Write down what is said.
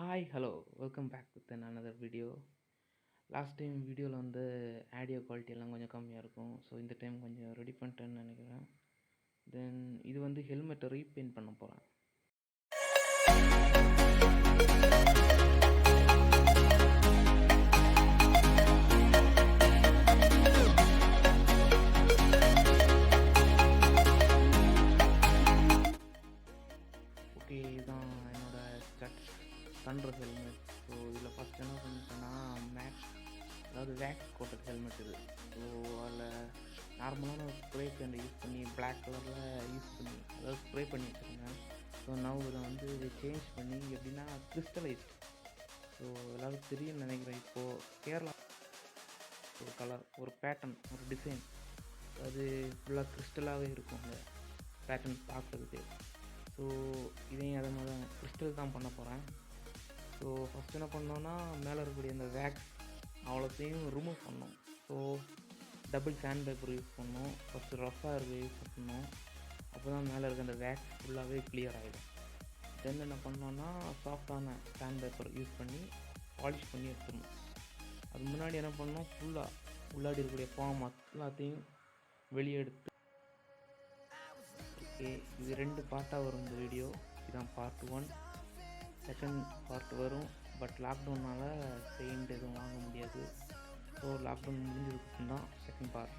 Hi hello welcome back with another video. Last time வீடியோவில் வந்து audio quality எல்லாம் கொஞ்சம் கம்மியாக இருக்கும். ஸோ இந்த டைம் கொஞ்சம் ரெடி பண்ணிட்டேன்னு நினைக்கிறேன். தென் இது வந்து ஹெல்மெட்டை ரீபெயிண்ட் பண்ண போகிறேன். ஓகே, இதுதான் என்னோட பண்ணுற ஹெல்மெட். ஸோ இதில் ஃபஸ்ட் என்ன பண்ணிட்டேன்னா வேக்ஸ் கோட்டட் ஹெல்மெட் இது. ஸோ அதில் நார்மலான ஸ்ப்ரே பெயிண்ட் யூஸ் பண்ணி பிளாக் கலரில் யூஸ் பண்ணி ஸ்ப்ரே பண்ணி வச்சுருந்தேன். ஸோ நான் இதை வந்து சேஞ்ச் பண்ணி எப்படின்னா கிறிஸ்டலைஸ்ட். ஸோ எல்லோரும் தெரியும்னு நினைக்கிறேன். இப்போது கேரளா ஒரு கலர், ஒரு பேட்டர்ன், ஒரு டிசைன், அது ஃபுல்லாக கிறிஸ்டலாகவே இருக்கும் அந்த பேட்டர்ன் பார்க்குறதுக்கு. ஸோ இதையும் அதே மாதிரி தான் கிறிஸ்டல் தான் பண்ண போகிறேன். ஸோ ஃபஸ்ட் என்ன பண்ணோன்னா மேலே இருக்கக்கூடிய அந்த வேக்ஸ் அவ்வளோத்தையும் ரிமூவ் பண்ணோம். So double sand paper use பண்ணோம். ஃபஸ்ட்டு ரஃப்பாக இருக்க யூஸ் பண்ணோம். அப்போ தான் மேலே இருக்க அந்த வேக்ஸ் ஃபுல்லாகவே கிளியர் ஆகிடும். தென் என்ன பண்ணோன்னா சாஃப்டான சாண்ட் பேப்பர் யூஸ் பண்ணி பாலிஷ் பண்ணி எடுத்துடணும். அது முன்னாடி என்ன பண்ணோம், ஃபுல்லாக உள்ளாடி இருக்கக்கூடிய ஃபார்ம் எல்லாத்தையும் வெளியே எடுத்து. ஓகே, இது 2 பார்ட்டாக வரும் இந்த வீடியோ. இதுதான் பார்ட் 1. செகண்ட் பார்ட் வரும். பட் லாக்டவுனால் பெயிண்ட் எதுவும் வாங்க முடியாது. ஸோ லாக்டவுன் முடிஞ்சதுக்கு தான் செகண்ட் பார்ட்.